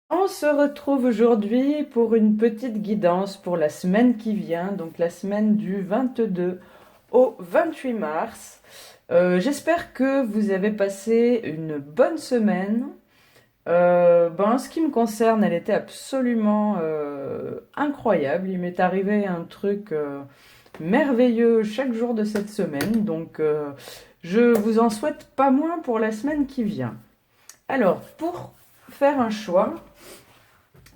On se retrouve aujourd'hui pour une petite guidance pour la semaine qui vient, donc la semaine du 22 au 28 mars. J'espère que vous avez passé une bonne semaine. En ce qui me concerne, elle était absolument incroyable. Il m'est arrivé un truc merveilleux chaque jour de cette semaine, donc je vous en souhaite pas moins pour la semaine qui vient. Alors, pour faire un choix,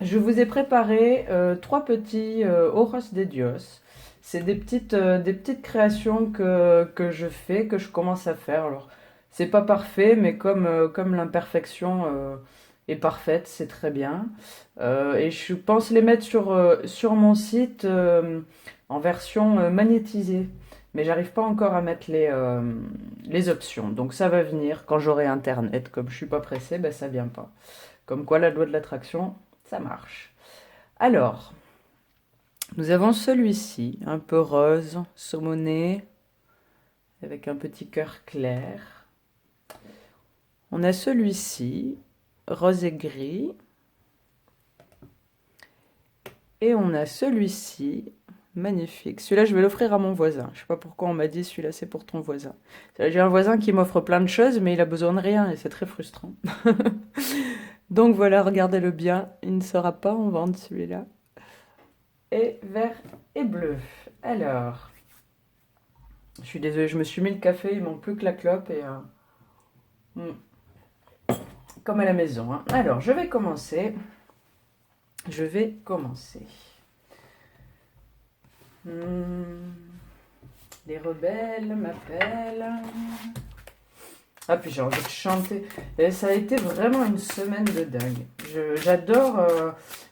je vous ai préparé trois petits Ojos de Dios. C'est des petites créations que je fais, que je commence à faire. Alors, c'est pas parfait, mais comme l'imperfection est parfaite, c'est très bien. Et je pense les mettre sur mon site en version magnétisée. Mais j'arrive pas encore à mettre les options. Donc ça va venir quand j'aurai Internet. Comme je suis pas pressée, ben ça vient pas. Comme quoi la loi de l'attraction, ça marche. Alors, nous avons celui-ci, un peu rose, saumoné, avec un petit cœur clair. On a celui-ci, rose et gris. Et on a celui-ci, magnifique. Celui-là, je vais l'offrir à mon voisin. Je ne sais pas pourquoi on m'a dit celui-là, c'est pour ton voisin. J'ai un voisin qui m'offre plein de choses, mais il a besoin de rien et c'est très frustrant. Donc voilà, regardez-le bien. Il ne sera pas en vente celui-là. Et vert et bleu. Alors, je suis désolée, je me suis mis le café, il manque plus que la clope et comme à la maison, hein. Alors, je vais commencer. Je vais commencer. Hmm, les rebelles m'appellent. Ah, puis j'ai envie de chanter. Et ça a été vraiment une semaine de dingue. J'adore.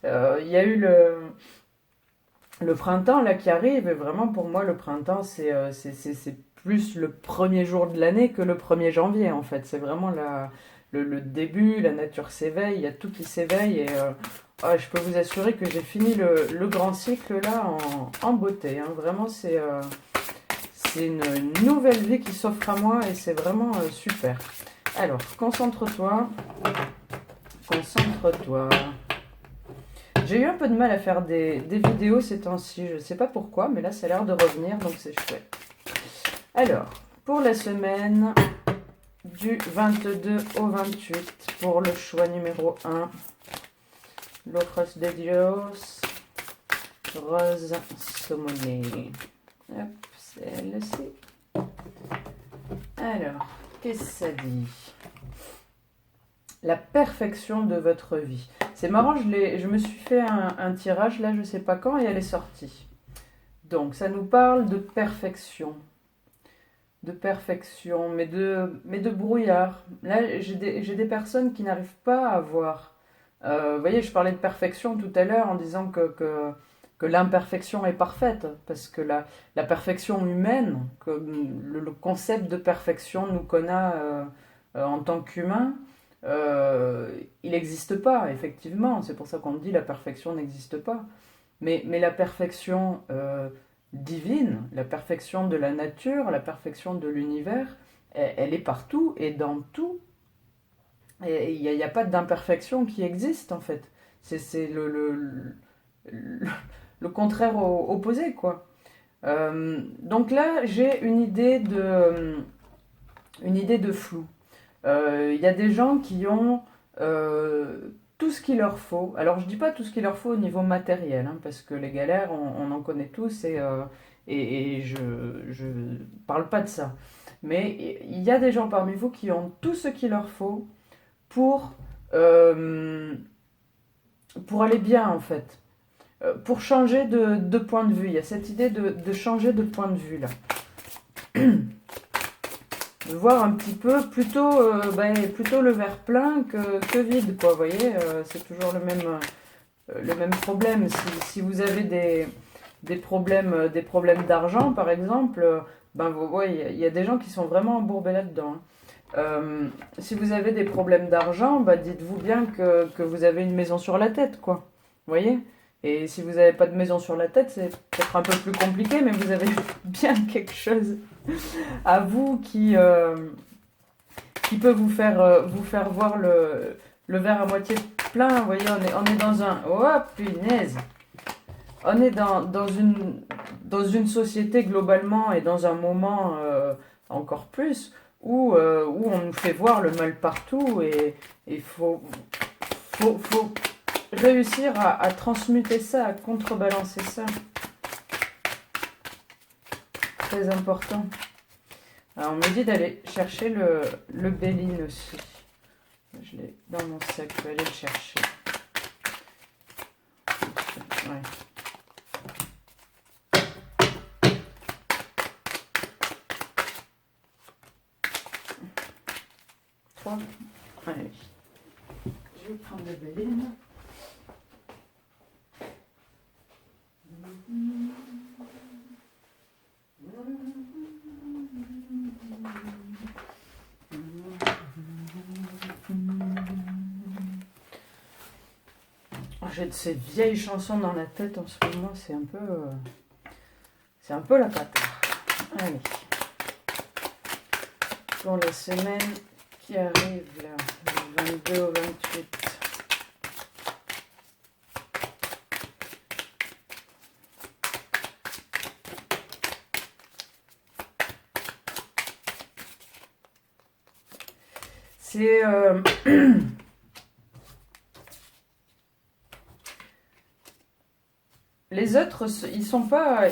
Il y a eu le printemps là qui arrive. Et vraiment, pour moi, le printemps, c'est plus le premier jour de l'année que le 1er janvier, en fait. C'est vraiment le début, la nature s'éveille, il y a tout qui s'éveille. Et je peux vous assurer que j'ai fini le grand cycle là en beauté, hein. Vraiment, c'est une nouvelle vie qui s'offre à moi et c'est vraiment super. Alors, concentre-toi. Concentre-toi. J'ai eu un peu de mal à faire des vidéos ces temps-ci. Je ne sais pas pourquoi, mais là, ça a l'air de revenir, donc c'est chouette. Alors, pour la semaine du 22 au 28, pour le choix numéro 1, L'Ojos de Dios, Rose Saumonée. Hop, celle-ci. Alors, qu'est-ce que ça dit? La perfection de votre vie. C'est marrant, je me suis fait un tirage là, je ne sais pas quand, et elle est sortie. Donc, ça nous parle de perfection. De perfection, mais de brouillard. Là, j'ai des personnes qui n'arrivent pas à voir. Vous voyez, je parlais de perfection tout à l'heure en disant que l'imperfection est parfaite, parce que la perfection humaine, que le concept de perfection nous connaît en tant qu'humain, il n'existe pas, effectivement. C'est pour ça qu'on dit la perfection n'existe pas. Mais la perfection divine, la perfection de la nature, la perfection de l'univers, elle est partout et dans tout. Et il n'y a pas d'imperfection qui existe en fait. C'est le contraire opposé, quoi. Donc là, j'ai une idée de flou. Il y a des gens qui ont tout ce qu'il leur faut. Alors je dis pas tout ce qu'il leur faut au niveau matériel, hein, parce que les galères, on en connaît tous et je parle pas de ça. Mais il y a des gens parmi vous qui ont tout ce qu'il leur faut pour, euh, pour aller bien en fait. Pour changer de point de vue. Il y a cette idée de changer de point de vue là. De voir un petit peu plutôt le verre plein que vide, quoi. Vous voyez, c'est toujours le même problème. Si vous avez des problèmes d'argent, par exemple, ben vous voyez, il y a des gens qui sont vraiment embourbés là-dedans, hein. Si vous avez des problèmes d'argent, bah dites-vous bien que vous avez une maison sur la tête, quoi. Vous voyez? Et si vous n'avez pas de maison sur la tête, c'est peut-être un peu plus compliqué, mais vous avez bien quelque chose à vous qui peut vous faire voir le verre à moitié plein. Vous voyez, on est dans un... Oh, punaise! On est dans une société globalement et dans un moment encore plus où on nous fait voir le mal partout et il faut réussir à transmuter ça, à contrebalancer ça. Très important. Alors, on me dit d'aller chercher le Béline aussi. Je l'ai dans mon sac, je vais aller le chercher. Ouais. Trois. Allez. Je vais prendre le Béline. J'ai de ces vieilles chansons dans la tête en ce moment, c'est un peu la patate. Allez. Pour la semaine qui arrive là, du 22 au 28. C'est les autres, ils sont pas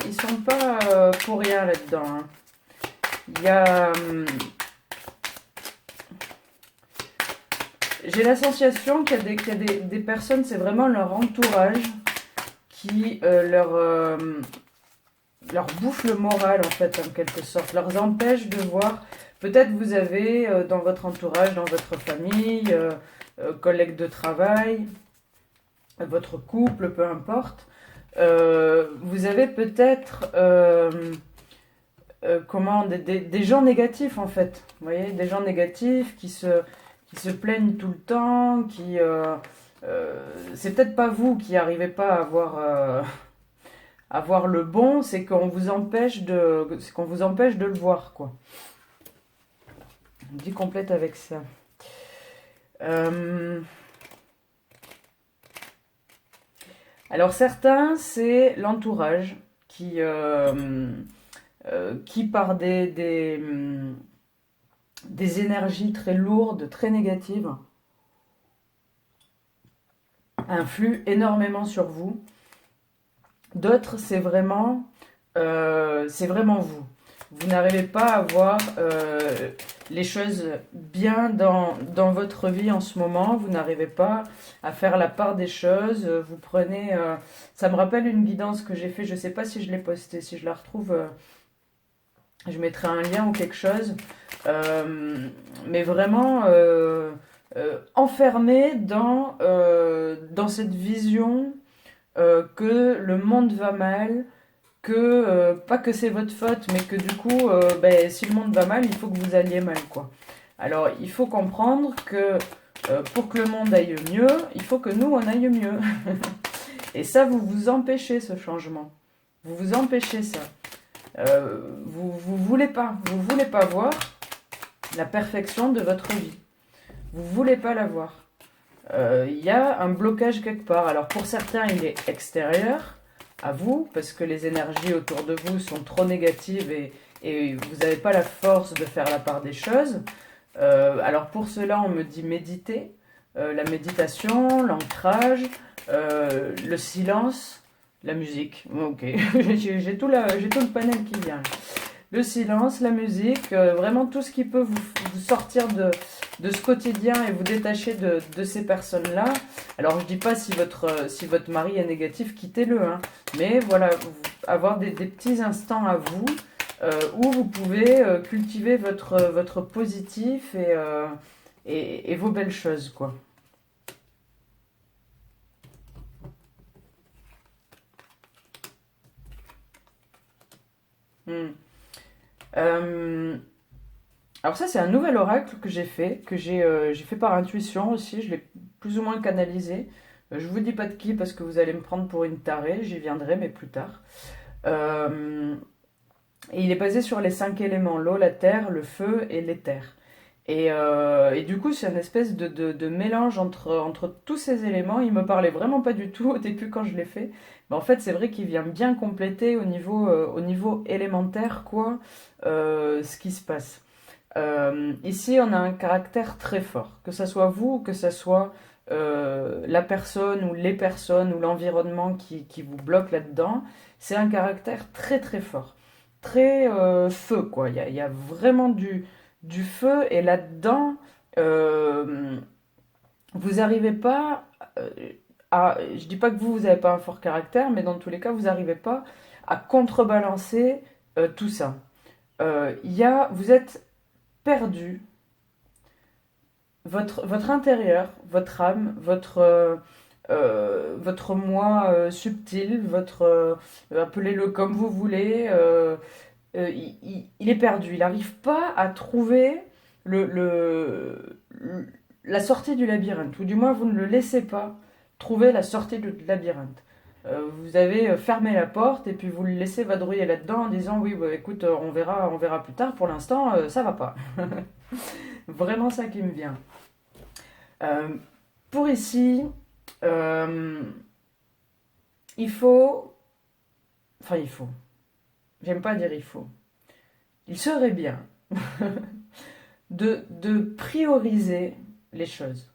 pour rien là-dedans. Hein. Il y a, j'ai la sensation qu'il y a des personnes, c'est vraiment leur entourage qui leur bouffe le moral en fait, en quelque sorte, leur empêche de voir. Peut-être vous avez dans votre entourage, dans votre famille, collègues de travail, votre couple, peu importe. Vous avez peut-être des gens négatifs en fait. Vous voyez, des gens négatifs qui se plaignent tout le temps, c'est peut-être pas vous qui n'arrivez pas à voir le bon, c'est qu'on vous empêche de le voir, quoi. On dit complète avec ça. Alors certains, c'est l'entourage qui par des énergies très lourdes, très négatives, influent énormément sur vous. D'autres, c'est vraiment vous. Vous n'arrivez pas à voir les choses bien dans votre vie en ce moment. Vous n'arrivez pas à faire la part des choses. Vous prenez... ça me rappelle une guidance que j'ai fait. Je ne sais pas si je l'ai postée. Si je la retrouve, je mettrai un lien ou quelque chose. Mais vraiment enfermé dans cette vision que le monde va mal, que pas que c'est votre faute, mais que du coup, si le monde va mal, il faut que vous alliez mal, quoi. Alors, il faut comprendre que pour que le monde aille mieux, il faut que nous, on aille mieux. Et ça, vous vous empêchez ce changement. Vous vous empêchez ça. Vous voulez pas voir la perfection de votre vie. Vous voulez pas la voir. Il y a un blocage quelque part. Alors pour certains, il est extérieur à vous, parce que les énergies autour de vous sont trop négatives et vous n'avez pas la force de faire la part des choses. Alors pour cela, on me dit méditer, la méditation, l'ancrage, le silence, la musique. Ok, j'ai tout le panel qui vient. Le silence, la musique, vraiment tout ce qui peut vous sortir de ce quotidien et vous détacher de ces personnes-là. Alors je dis pas si votre mari est négatif, quittez-le, hein. Mais voilà, avoir des petits instants à vous où vous pouvez cultiver votre positif et vos belles choses, quoi. Hmm. Alors ça, c'est un nouvel oracle que j'ai fait, j'ai fait par intuition aussi, je l'ai plus ou moins canalisé. Je vous dis pas de qui parce que vous allez me prendre pour une tarée, j'y viendrai, mais plus tard. Euh, et il est basé sur les 5 éléments, l'eau, la terre, le feu et l'éther. Et du coup, c'est une espèce de mélange entre tous ces éléments. Il me parlait vraiment pas du tout au début quand je l'ai fait. Mais en fait, c'est vrai qu'il vient bien compléter au niveau élémentaire, quoi, ce qui se passe. Ici, on a un caractère très fort. Que ça soit vous, que ça soit la personne ou les personnes ou l'environnement qui vous bloque là-dedans, c'est un caractère très très fort. Très feu, quoi. Il y a vraiment du feu et là-dedans, euh, vous n'arrivez pas euh, à... Je dis pas que vous n'avez pas un fort caractère, mais dans tous les cas, vous n'arrivez pas à contrebalancer tout ça. Vous êtes perdu, votre intérieur, votre âme, votre moi subtil, appelez-le comme vous voulez, il est perdu. Il n'arrive pas à trouver le, le- la sortie du labyrinthe, ou du moins vous ne le laissez pas trouver la sortie du labyrinthe. Vous avez fermé la porte et puis vous le laissez vadrouiller là-dedans en disant oui, bah, écoute, on verra plus tard. Pour l'instant, ça va pas. Vraiment ça qui me vient. Euh, pour ici, euh, il faut, enfin il faut, j'aime pas dire il faut, il serait bien de prioriser les choses.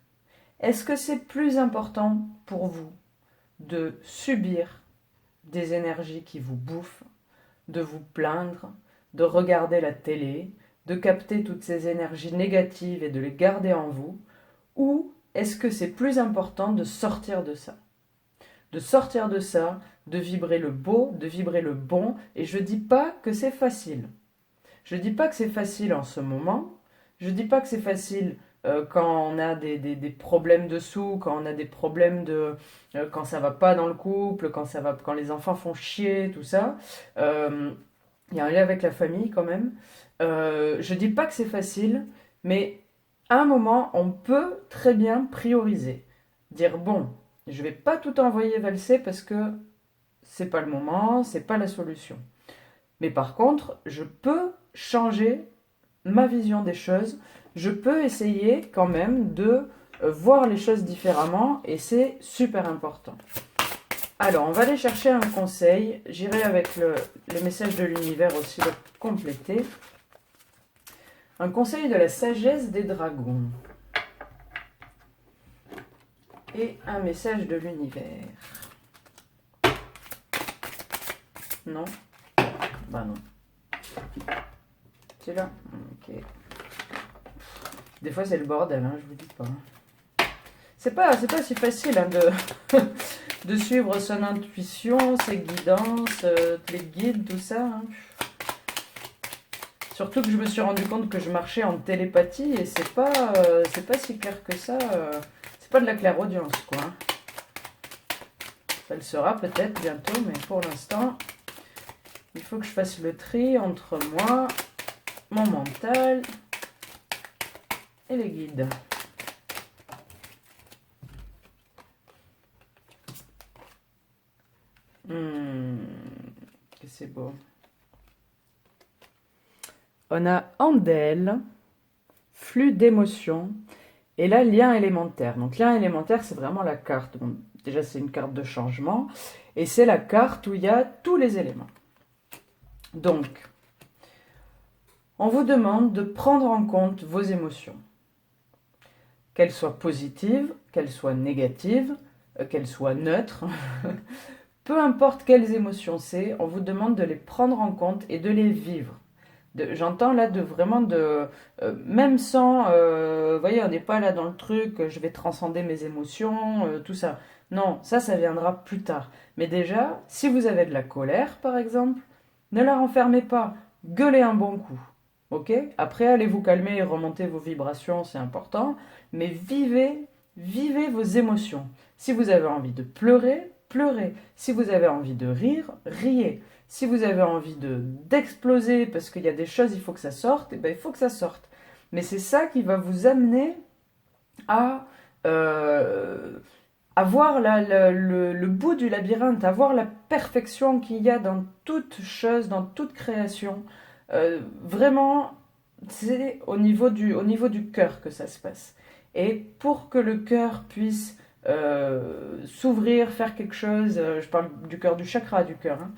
Est-ce que c'est plus important pour vous de subir des énergies qui vous bouffent, de vous plaindre, de regarder la télé, de capter toutes ces énergies négatives et de les garder en vous, ou est-ce que c'est plus important de sortir de ça? De sortir de ça, de vibrer le beau, de vibrer le bon, et je dis pas que c'est facile. Je dis pas que c'est facile en ce moment, je dis pas que c'est facile quand on a des problèmes de sous, quand on a des problèmes quand ça va pas dans le couple, quand les enfants font chier, tout ça. Euh, il y a un lien avec la famille quand même. Je dis pas que c'est facile, mais à un moment, on peut très bien prioriser. Dire bon, je vais pas tout envoyer valser parce que c'est pas le moment, c'est pas la solution. Mais par contre, je peux changer ma vision des choses. Je peux essayer quand même de voir les choses différemment et c'est super important. Alors, on va aller chercher un conseil. J'irai avec le message de l'univers aussi le compléter. Un conseil de la sagesse des dragons. Et un message de l'univers. Non? Bah non. C'est là? Ok. Des fois c'est le bordel, hein, je vous dis pas. C'est pas si facile hein, de suivre son intuition, ses guidances, les guides, tout ça. Hein. Surtout que je me suis rendu compte que je marchais en télépathie et c'est pas si clair que ça. C'est pas de la clairaudience, quoi. Hein. Ça le sera peut-être bientôt, mais pour l'instant, il faut que je fasse le tri entre moi, mon mental et les guides. Que c'est beau. On a Andel, flux d'émotions, et là, lien élémentaire. Donc, lien élémentaire, c'est vraiment la carte. Bon, déjà, c'est une carte de changement, et c'est la carte où il y a tous les éléments. Donc, on vous demande de prendre en compte vos émotions. Qu'elles soient positives, qu'elles soient négatives, qu'elles soient neutres. Peu importe quelles émotions c'est, on vous demande de les prendre en compte et de les vivre. J'entends là même sans, vous voyez, on n'est pas là dans le truc, je vais transcender mes émotions, tout ça. Non, ça viendra plus tard. Mais déjà, si vous avez de la colère, par exemple, ne la renfermez pas, gueulez un bon coup. Ok? Après, allez vous calmer et remonter vos vibrations, c'est important. Mais vivez vos émotions. Si vous avez envie de pleurer, pleurez. Si vous avez envie de rire, riez. Si vous avez envie d'exploser parce qu'il y a des choses, il faut que ça sorte, et ben il faut que ça sorte. Mais c'est ça qui va vous amener à, euh, à voir le bout du labyrinthe, à voir la perfection qu'il y a dans toute chose, dans toute création. Vraiment, c'est au niveau du cœur que ça se passe. Et pour que le cœur puisse s'ouvrir, faire quelque chose, je parle du cœur, du chakra du cœur, hein,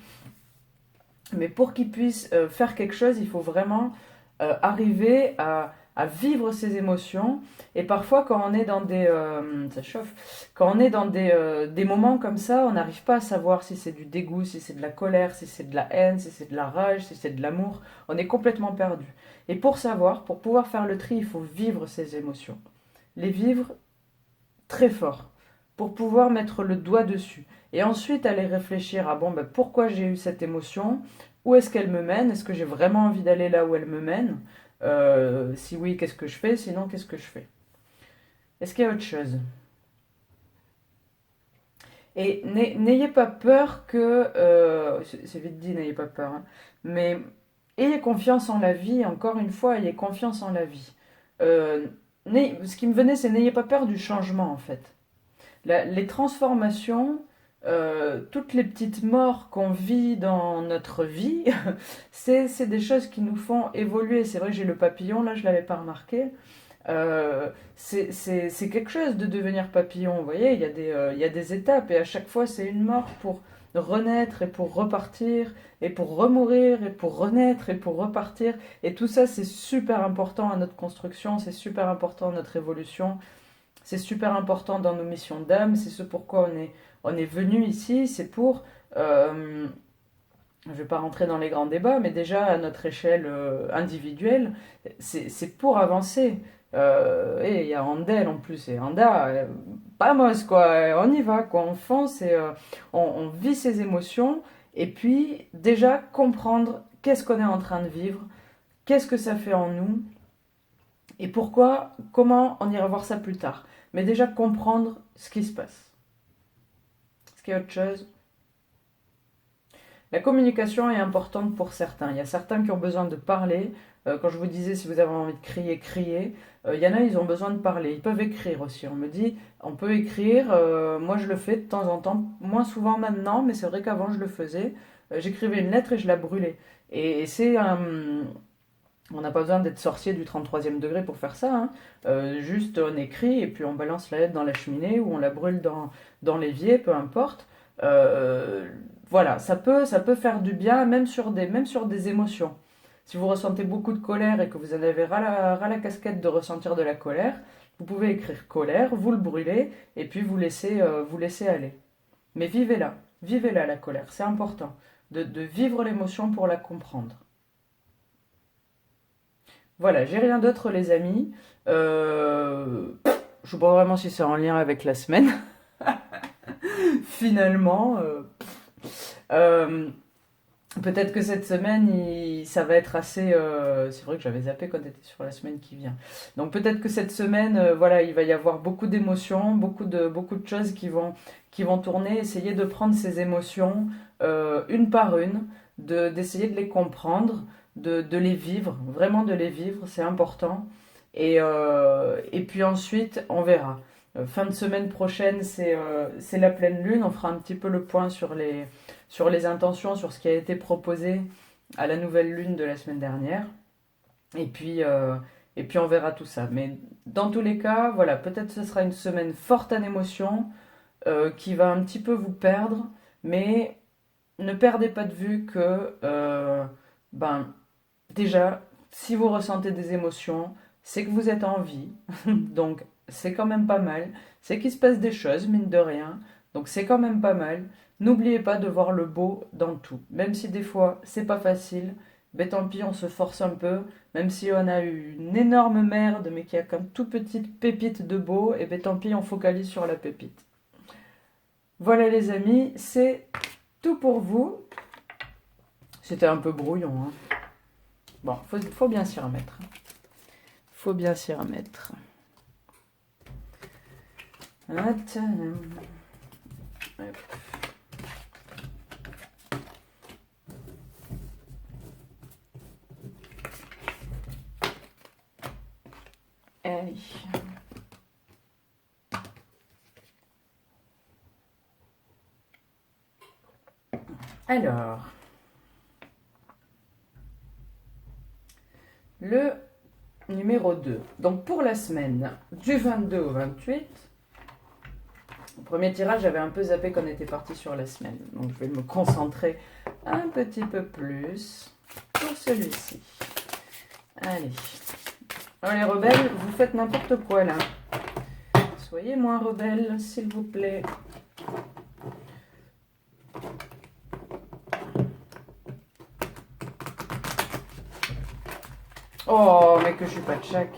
mais pour qu'il puisse faire quelque chose, il faut vraiment arriver à vivre ses émotions. Et parfois, quand on est dans ça chauffe, quand on est dans des moments comme ça, on n'arrive pas à savoir si c'est du dégoût, si c'est de la colère, si c'est de la haine, si c'est de la rage, si c'est de l'amour. On est complètement perdu. Et pour savoir, pour pouvoir faire le tri, il faut vivre ses émotions. Les vivre très fort pour pouvoir mettre le doigt dessus. Et ensuite aller réfléchir à bon, ben, pourquoi j'ai eu cette émotion, où est-ce qu'elle me mène, est-ce que j'ai vraiment envie d'aller là où elle me mène. Si oui, qu'est-ce que je fais, sinon qu'est-ce que je fais. Est-ce qu'il y a autre chose? Et n'ayez pas peur que... c'est vite dit, n'ayez pas peur, hein, mais ayez confiance en la vie, encore une fois, ayez confiance en la vie. Euh, Ce qui me venait, c'est n'ayez pas peur du changement, en fait. Les transformations, toutes les petites morts qu'on vit dans notre vie, c'est des choses qui nous font évoluer. C'est vrai que j'ai le papillon, là je ne l'avais pas remarqué. C'est quelque chose de devenir papillon, vous voyez, il y a des étapes et à chaque fois c'est une mort pour renaître et pour repartir et pour remourir et pour renaître et pour repartir. Et tout ça c'est super important à notre construction, c'est super important à notre évolution. C'est super important dans nos missions d'âme, c'est ce pourquoi on est venu ici, c'est pour, je ne vais pas rentrer dans les grands débats, mais déjà à notre échelle individuelle, c'est pour avancer. Et il y a Andel en plus, et Anda, vamos quoi, on y va, quoi, on fonce et on vit ses émotions, et puis déjà comprendre qu'est-ce qu'on est en train de vivre, qu'est-ce que ça fait en nous, et pourquoi, comment, on ira voir ça plus tard. Mais déjà comprendre ce qui se passe. Est-ce qu'il y a autre chose? La communication est importante pour certains. Il y a certains qui ont besoin de parler. Quand je vous disais, si vous avez envie de crier, crier. Il y en a, ils ont besoin de parler. Ils peuvent écrire aussi. On me dit, on peut écrire. Moi, je le fais de temps en temps. Moins souvent maintenant, mais c'est vrai qu'avant, je le faisais. J'écrivais une lettre et je la brûlais. Et c'est un... On n'a pas besoin d'être sorcier du 33e degré pour faire ça, hein. Juste on écrit et puis on balance la lettre dans la cheminée ou on la brûle dans l'évier, peu importe. Euh, voilà, ça peut faire du bien même sur des émotions. Si vous ressentez beaucoup de colère et que vous en avez ras la casquette de ressentir de la colère, vous pouvez écrire colère, vous le brûlez et puis vous laissez aller. Mais vivez la colère, c'est important de vivre l'émotion pour la comprendre. Voilà, j'ai rien d'autre, les amis. Je sais pas vraiment si c'est en lien avec la semaine, finalement. Euh, Peut-être que cette semaine, ça va être assez. C'est vrai que j'avais zappé quand on était sur la semaine qui vient. Donc peut-être que cette semaine, voilà, il va y avoir beaucoup d'émotions, beaucoup de choses qui vont tourner. Essayez de prendre ces émotions une par une, d'essayer de les comprendre, de les vivre, vraiment de les vivre, c'est important. Et puis ensuite, on verra. Fin de semaine prochaine, c'est la pleine lune. On fera un petit peu le point sur les intentions, sur ce qui a été proposé à la nouvelle lune de la semaine dernière. Et puis, euh, et puis on verra tout ça. Mais dans tous les cas, voilà, peut-être ce sera une semaine forte en émotions, qui va un petit peu vous perdre, mais ne perdez pas de vue que, ben, déjà, si vous ressentez des émotions, c'est que vous êtes en vie, donc c'est quand même pas mal. C'est qu'il se passe des choses, mine de rien, donc c'est quand même pas mal. N'oubliez pas de voir le beau dans tout, même si des fois c'est pas facile. Ben tant pis, on se force un peu, même si on a eu une énorme merde, mais qu'il y a comme toute petite pépite de beau, et ben tant pis, on focalise sur la pépite. Voilà les amis, c'est tout pour vous. C'était un peu brouillon, hein. Bon, faut bien s'y remettre. Faut bien s'y remettre. Allez. Alors, le numéro 2. Donc pour la semaine du 22 au 28, au premier tirage, j'avais un peu zappé qu'on était parti sur la semaine. Donc je vais me concentrer un petit peu plus pour celui-ci. Allez. Alors les rebelles, vous faites n'importe quoi là. Soyez moins rebelles, s'il vous plaît. Oh, mais que je suis pas de chaque.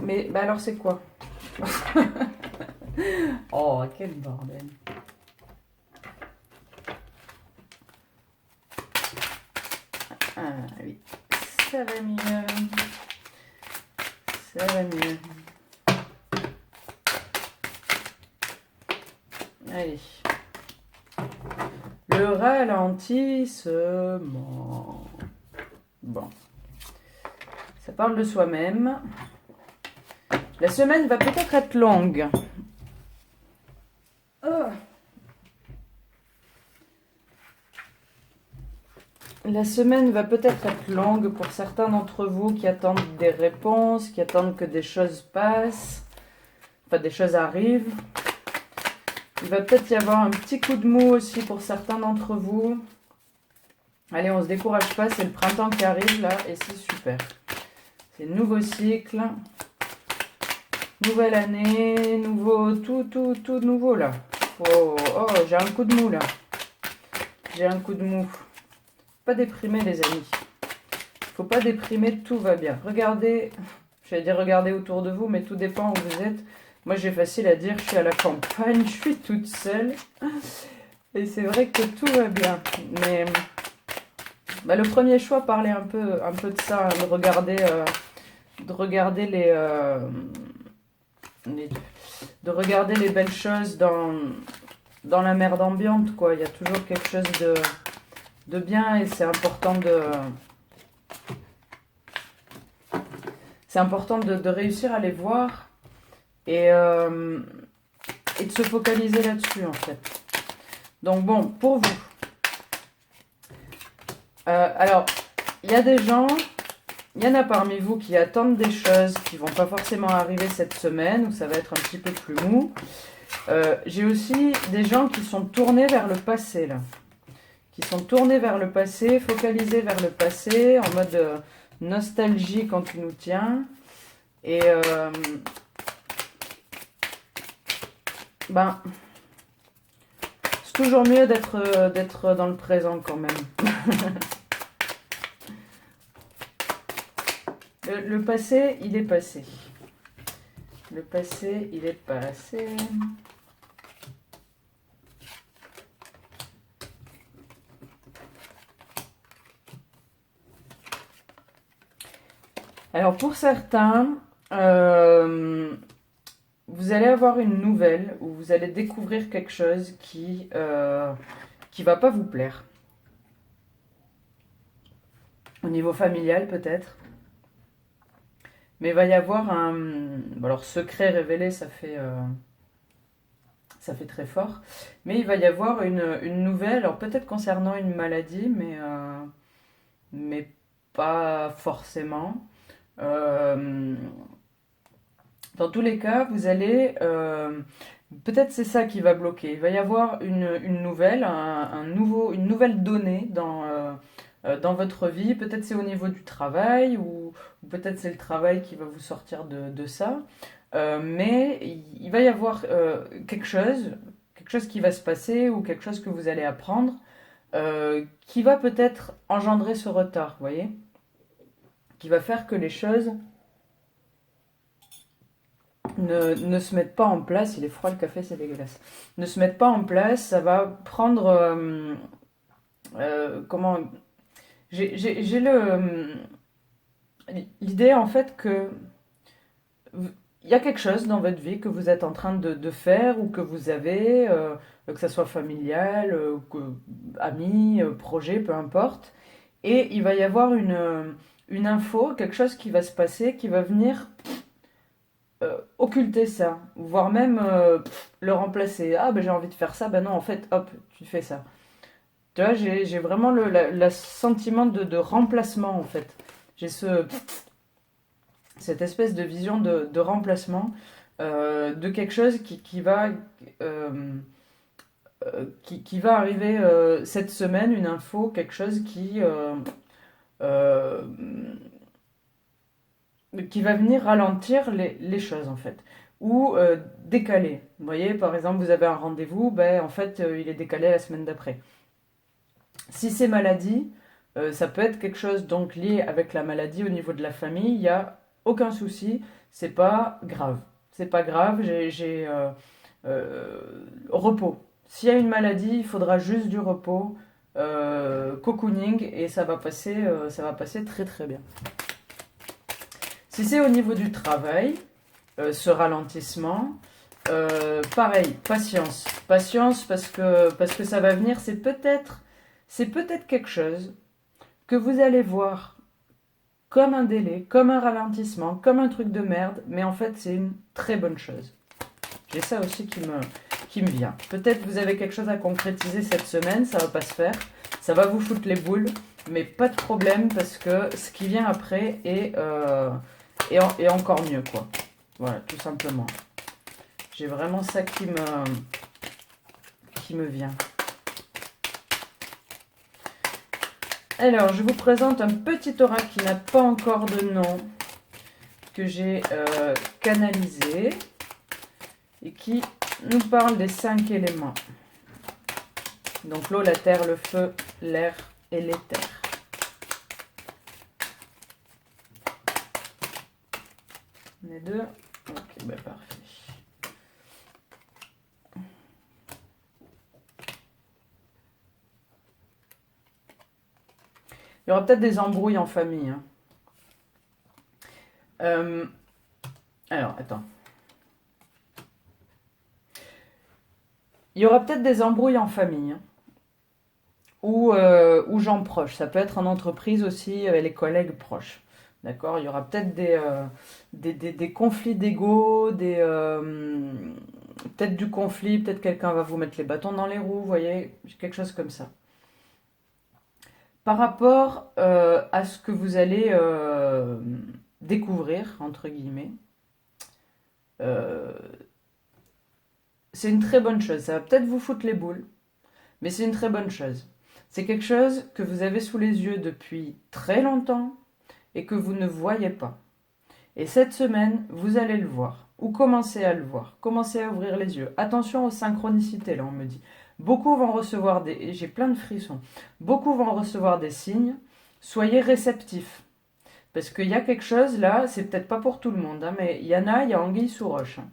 Mais bah alors c'est quoi? Oh, quel bordel. Ah oui, ça va mieux. Ça va mieux. Allez. Le ralentissement. Bon. Ça parle de soi-même. La semaine va peut-être être longue. Oh. La semaine va peut-être être longue pour certains d'entre vous qui attendent des réponses, qui attendent que des choses passent, enfin des choses arrivent. Il va peut-être y avoir un petit coup de mou aussi pour certains d'entre vous. Allez, on se décourage pas, c'est le printemps qui arrive là et c'est super. C'est nouveau cycle, nouvelle année, nouveau, tout nouveau là. Oh, j'ai un coup de mou là. J'ai un coup de mou. Pas déprimer les amis. Faut pas déprimer, tout va bien. Regardez, j'allais dire regardez autour de vous, mais tout dépend où vous êtes. Moi j'ai facile à dire, je suis à la campagne, je suis toute seule. Et c'est vrai que tout va bien. Mais bah, le premier choix parlait un peu de ça, de regarder de regarder les belles choses dans la merde ambiante, quoi. Il y a toujours quelque chose de bien et c'est important de réussir à les voir et de se focaliser là-dessus, en fait. Donc bon, pour vous. Alors, il y a des gens, il y en a parmi vous qui attendent des choses qui vont pas forcément arriver cette semaine, où ça va être un petit peu plus mou. J'ai aussi des gens qui sont tournés vers le passé, là. Qui sont tournés vers le passé, focalisés vers le passé, en mode nostalgie quand tu nous tiens. Et ben, c'est toujours mieux d'être dans le présent quand même. Le passé, il est passé. Le passé, il est passé. Alors pour certains, vous allez avoir une nouvelle ou vous allez découvrir quelque chose qui va pas vous plaire. Au niveau familial peut-être. Mais il va y avoir un... Bon, alors secret révélé, ça fait très fort. Mais il va y avoir une nouvelle, alors peut-être concernant une maladie, mais pas forcément. Dans tous les cas, vous allez... peut-être c'est ça qui va bloquer. Il va y avoir une nouvelle, une nouvelle donnée dans votre vie. Peut-être c'est au niveau du travail ou peut-être c'est le travail qui va vous sortir de ça. Mais il va y avoir quelque chose qui va se passer ou quelque chose que vous allez apprendre qui va peut-être engendrer ce retard, vous voyez, qui va faire que les choses ne se mettent pas en place. Il est froid le café, c'est dégueulasse. Ne se mettent pas en place, ça va prendre... comment... J'ai l'idée en fait que il y a quelque chose dans votre vie que vous êtes en train de faire ou que vous avez, que ça soit familial, ami, projet, peu importe. Et il va y avoir une info, quelque chose qui va se passer, qui va venir occulter ça, voire même le remplacer. Ah ben j'ai envie de faire ça, ben non en fait hop, tu fais ça. Tu vois, j'ai vraiment le sentiment de remplacement en fait. J'ai ce... cette espèce de vision de remplacement de quelque chose euh, qui va arriver cette semaine, une info, quelque chose euh, qui va venir ralentir les choses en fait, ou décaler. Vous voyez, par exemple, vous avez un rendez-vous, ben, en fait, il est décalé à la semaine d'après. Si c'est maladie, ça peut être quelque chose donc lié avec la maladie au niveau de la famille, il n'y a aucun souci, c'est pas grave. C'est pas grave, repos. S'il y a une maladie, il faudra juste du repos, cocooning, et ça va passer très très bien. Si c'est au niveau du travail, ce ralentissement, pareil, patience. Patience parce que ça va venir, c'est peut-être quelque chose que vous allez voir comme un délai, comme un ralentissement, comme un truc de merde, mais en fait c'est une très bonne chose. J'ai ça aussi qui me vient. Peut-être vous avez quelque chose à concrétiser cette semaine, ça va pas se faire, ça va vous foutre les boules, mais pas de problème parce que ce qui vient après est encore mieux, quoi. Voilà, tout simplement. J'ai vraiment ça qui me vient. Alors, je vous présente un petit oracle qui n'a pas encore de nom, que j'ai canalisé et qui nous parle des 5 éléments. Donc l'eau, la terre, le feu, l'air et l'éther. Les deux. Ok, ben parfait. Il y aura peut-être des embrouilles en famille. Hein. Alors, attends. Il y aura peut-être des embrouilles en famille. Hein. Ou gens proches. Ça peut être en entreprise aussi, avec les collègues proches. D'accord. Il y aura peut-être des conflits d'ego, peut-être du conflit, peut-être quelqu'un va vous mettre les bâtons dans les roues, vous voyez, quelque chose comme ça. Par rapport à ce que vous allez découvrir, entre guillemets, euh, c'est une très bonne chose. Ça va peut-être vous foutre les boules, mais c'est une très bonne chose. C'est quelque chose que vous avez sous les yeux depuis très longtemps et que vous ne voyez pas. Et cette semaine, vous allez le voir, ou commencer à le voir, commencer à ouvrir les yeux. Attention aux synchronicités, là on me dit. Beaucoup vont recevoir des... J'ai plein de frissons. Beaucoup vont recevoir des signes. Soyez réceptifs. Parce qu'il y a quelque chose là, c'est peut-être pas pour tout le monde, hein, mais il y a anguille sous roche. Hein.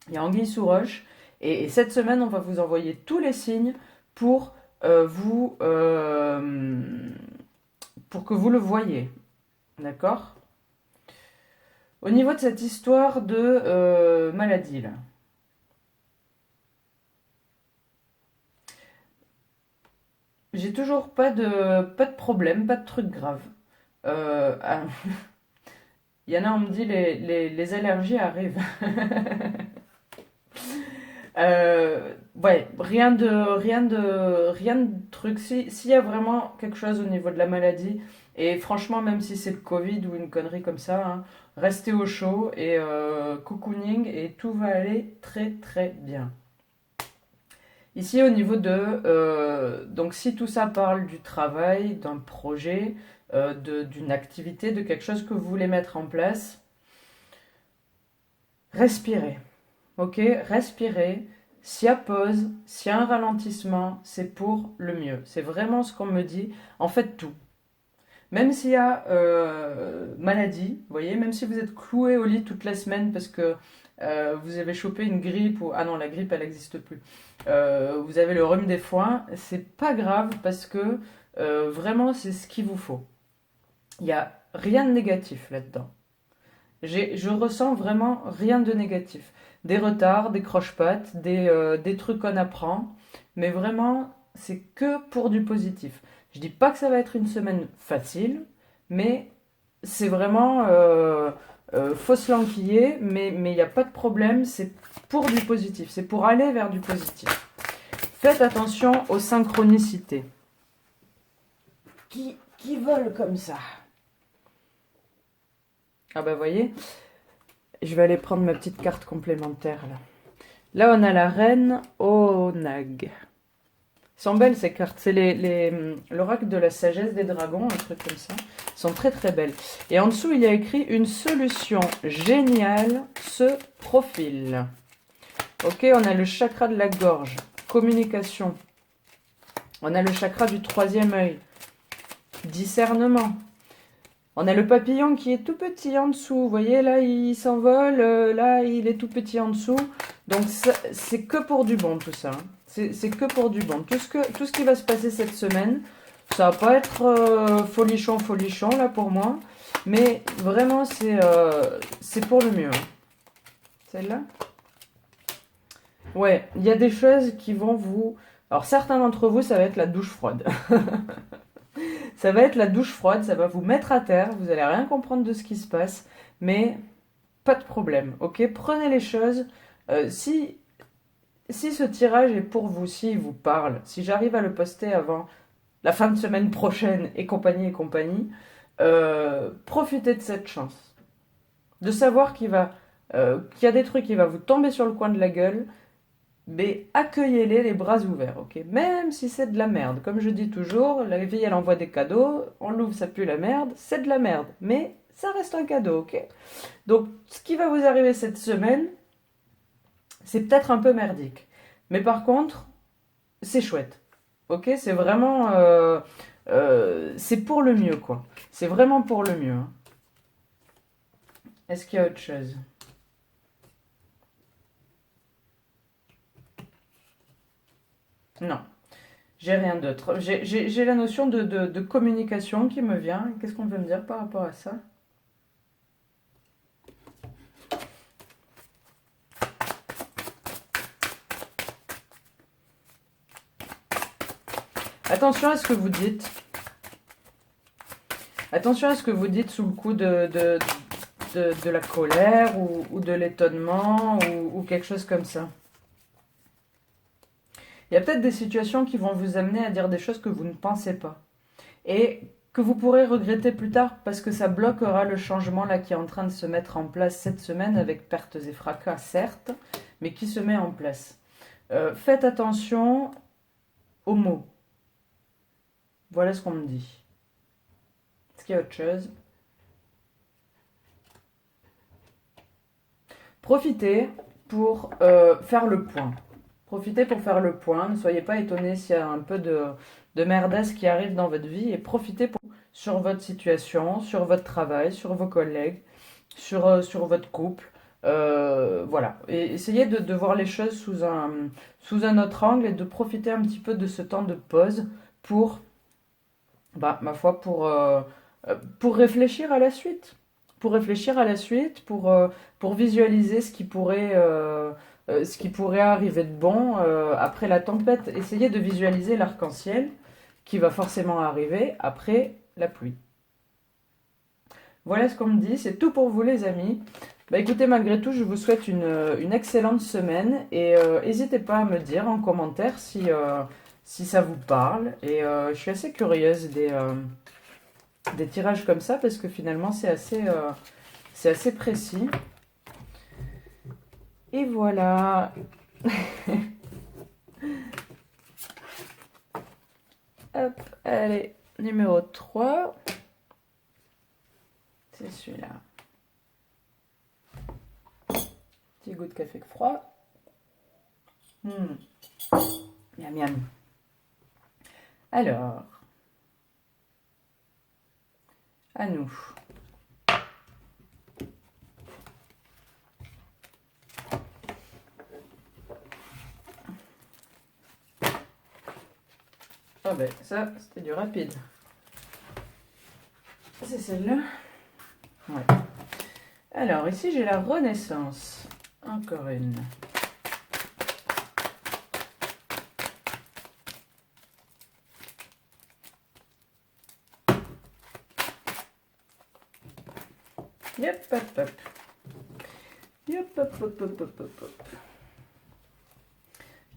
Il y a anguille sous roche. Et cette semaine, on va vous envoyer tous les signes pour pour que vous le voyez. D'accord ? Au niveau de cette histoire de maladie, là. J'ai toujours pas de problème, pas de truc grave. Ah, il y en a, on me dit les allergies arrivent. Ouais, rien de truc. S'il y a vraiment quelque chose au niveau de la maladie, et franchement, même si c'est le Covid ou une connerie comme ça, hein, restez au chaud et cocooning et tout va aller très très bien. Ici, au niveau donc si tout ça parle du travail, d'un projet, d'une activité, de quelque chose que vous voulez mettre en place, respirez. Ok, respirez. S'il y a pause, s'il y a un ralentissement, c'est pour le mieux. C'est vraiment ce qu'on me dit. En fait, tout. Même s'il y a maladie, vous voyez, même si vous êtes cloué au lit toute la semaine parce que vous avez chopé une grippe ou... Ah non, la grippe, elle n'existe plus. Vous avez le rhume des foins, c'est pas grave parce que vraiment, c'est ce qu'il vous faut. Il n'y a rien de négatif là-dedans. Je ressens vraiment rien de négatif. Des retards, des croche-pattes, des trucs qu'on apprend, mais vraiment, c'est que pour du positif. Je dis pas que ça va être une semaine facile, mais c'est vraiment faut se l'enquiller, mais il n'y a pas de problème, c'est pour du positif, c'est pour aller vers du positif. Faites attention aux synchronicités qui volent comme ça. Ah bah, voyez, je vais aller prendre ma petite carte complémentaire, là. Là, on a la reine Onag. Elles sont belles, ces cartes. C'est l'oracle de la sagesse des dragons, un truc comme ça. Elles sont très très belles. Et en dessous, il y a écrit une solution géniale se profile. Ok, on a le chakra de la gorge, communication. On a le chakra du troisième œil, discernement. On a le papillon qui est tout petit en dessous. Vous voyez, là, il s'envole. Là, il est tout petit en dessous. Donc, c'est que pour du bon, tout ça. Hein. C'est que pour du bon. Tout ce qui va se passer cette semaine, ça va pas être folichon, folichon, là, pour moi. Mais vraiment, c'est pour le mieux. Hein. Celle-là? Ouais, il y a des choses qui vont vous... Alors, certains d'entre vous, ça va être la douche froide. Ça va être la douche froide, ça va vous mettre à terre, vous allez rien comprendre de ce qui se passe, mais pas de problème, ok? Prenez les choses. Si ce tirage est pour vous, s'il vous parle, si j'arrive à le poster avant la fin de semaine prochaine et compagnie, profitez de cette chance. De savoir qu'il y a des trucs qui vont vous tomber sur le coin de la gueule, mais accueillez-les les bras ouverts, ok? Même si c'est de la merde. Comme je dis toujours, la vie elle envoie des cadeaux, on l'ouvre, ça pue la merde, c'est de la merde. Mais ça reste un cadeau, ok? Donc ce qui va vous arriver cette semaine, c'est peut-être un peu merdique. Mais par contre, c'est chouette. Ok? C'est vraiment... c'est pour le mieux, quoi. C'est vraiment pour le mieux. Hein. Est-ce qu'il y a autre chose? Non. J'ai rien d'autre. J'ai la notion de communication qui me vient. Qu'est-ce qu'on veut me dire par rapport à ça? Attention à ce que vous dites. Attention à ce que vous dites sous le coup de la colère ou de l'étonnement ou quelque chose comme ça. Il y a peut-être des situations qui vont vous amener à dire des choses que vous ne pensez pas. Et que vous pourrez regretter plus tard parce que ça bloquera le changement là qui est en train de se mettre en place cette semaine avec pertes et fracas certes, mais qui se met en place. Faites attention aux mots. Voilà ce qu'on me dit. Est-ce qu'il y a autre chose? Profitez pour faire le point. Profitez pour faire le point. Ne soyez pas étonnés s'il y a un peu de merdasse qui arrive dans votre vie et profitez sur votre situation, sur votre travail, sur vos collègues, sur votre couple. Voilà. Et essayez de voir les choses sous un autre angle et de profiter un petit peu de ce temps de pause pour, bah, ma foi, pour réfléchir à la suite. Pour réfléchir à la suite, pour visualiser ce qui pourrait arriver de bon après la tempête. Essayez de visualiser l'arc-en-ciel qui va forcément arriver après la pluie. Voilà ce qu'on me dit, c'est tout pour vous les amis. Bah écoutez, malgré tout, je vous souhaite une excellente semaine et n'hésitez pas à me dire en commentaire si ça vous parle. Et je suis assez curieuse des tirages comme ça parce que finalement c'est assez précis. Et voilà. Hop, allez, numéro 3. C'est celui-là. Petit goût de café froid. Miam miam. Alors, à nous. Ah ben ça, c'était du rapide. C'est celle-là. Ouais. Alors ici j'ai la Renaissance. Encore une. Yep, hop, hop. Yep, hop, hop, hop, hop, hop, hop.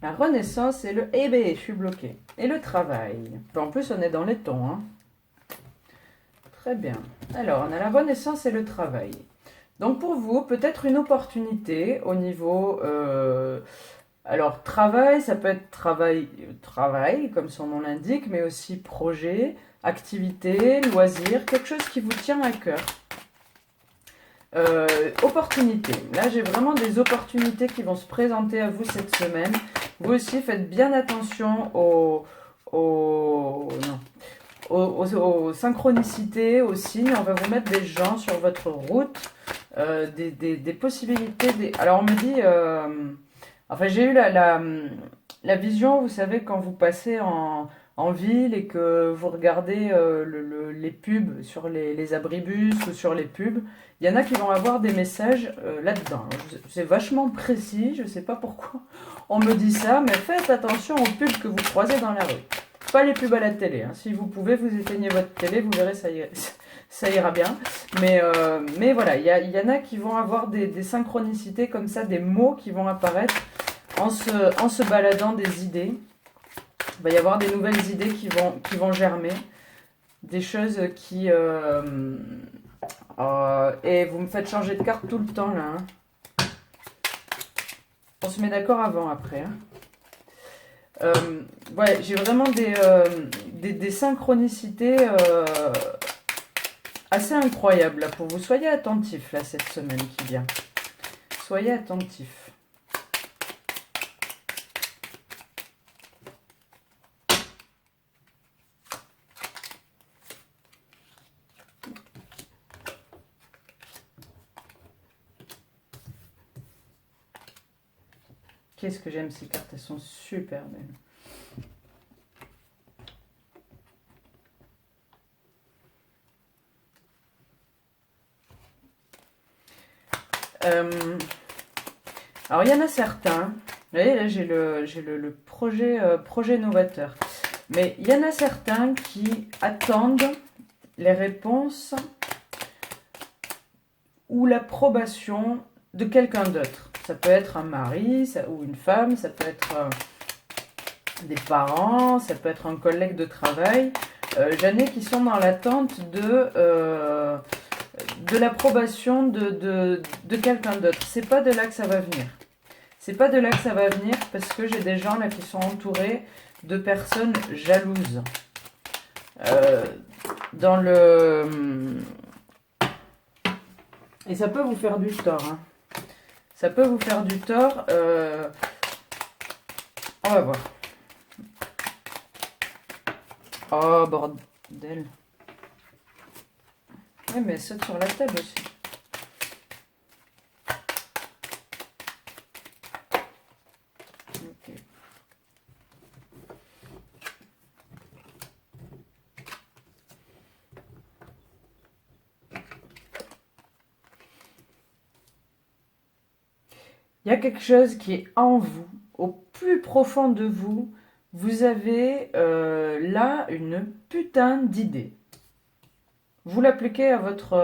La Renaissance et le... Eh ben, je suis bloquée. Et le travail. En plus, on est dans les tons. Hein. Très bien. Alors, on a la renaissance et le travail. Donc pour vous, peut-être une opportunité au niveau... alors, travail, ça peut être travail, comme son nom l'indique, mais aussi projet, activité, loisir, quelque chose qui vous tient à cœur. Opportunité. Là, j'ai vraiment des opportunités qui vont se présenter à vous cette semaine. Vous aussi, faites bien attention non, aux synchronicités, aux signes. On va vous mettre des gens sur votre route, des possibilités. Alors, on me dit... enfin, j'ai eu la vision, vous savez, quand vous passez en ville et que vous regardez les pubs sur les abribus ou sur les pubs, il y en a qui vont avoir des messages là-dedans. C'est vachement précis, je ne sais pas pourquoi on me dit ça, mais faites attention aux pubs que vous croisez dans la rue. Pas les pubs à la télé, hein. Si vous pouvez, vous éteignez votre télé, vous verrez, ça ira bien. Mais voilà, il y en a qui vont avoir des synchronicités comme ça, des mots qui vont apparaître en se baladant des idées. Il va y avoir des nouvelles idées qui vont germer, des choses qui... et vous me faites changer de carte tout le temps là, hein. On se met d'accord avant, après, hein. Ouais, j'ai vraiment des synchronicités assez incroyables là, pour vous. Soyez attentifs là cette semaine qui vient. Soyez attentifs. Qu'est-ce que j'aime ces cartes, elles sont super belles. Alors il y en a certains, vous voyez là j'ai le projet novateur, mais il y en a certains qui attendent les réponses ou l'approbation de quelqu'un d'autre. Ça peut être un mari ou une femme, ça peut être des parents, ça peut être un collègue de travail. J'en ai qui sont dans l'attente de l'approbation de quelqu'un d'autre. C'est pas de là que ça va venir. C'est pas de là que ça va venir parce que j'ai des gens là qui sont entourés de personnes jalouses. Dans le... Et ça peut vous faire du tort, hein. Ça peut vous faire du tort. On va voir. Oh, bordel. Oui, mais elle saute sur la table aussi. Ok. Il y a quelque chose qui est en vous, au plus profond de vous. Vous avez là une putain d'idée. Vous l'appliquez à votre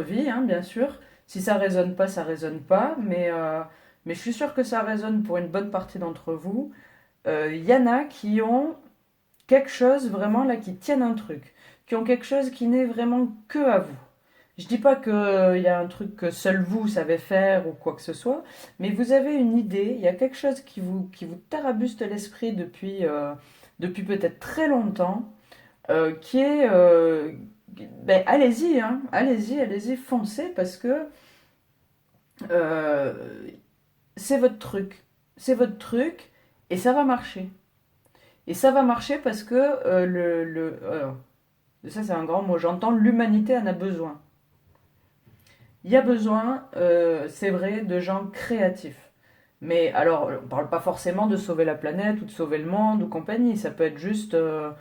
vie, hein, bien sûr. Si ça résonne pas, ça résonne pas. Mais je suis sûre que ça résonne pour une bonne partie d'entre vous. Il y en a qui ont quelque chose vraiment là, qui tiennent un truc. Qui ont quelque chose qui n'est vraiment que à vous. Je dis pas qu'il y a un truc que seul vous savez faire ou quoi que ce soit, mais vous avez une idée, il y a quelque chose qui vous tarabuste l'esprit depuis peut-être très longtemps, qui est... ben, allez-y, hein, allez-y, foncez, parce que euh, c'est votre truc. C'est votre truc, et ça va marcher. Et ça va marcher parce que ça c'est un grand mot, j'entends l'humanité en a besoin. Il y a besoin, c'est vrai, de gens créatifs. Mais alors, on ne parle pas forcément de sauver la planète ou de sauver le monde ou compagnie. Ça peut être juste, je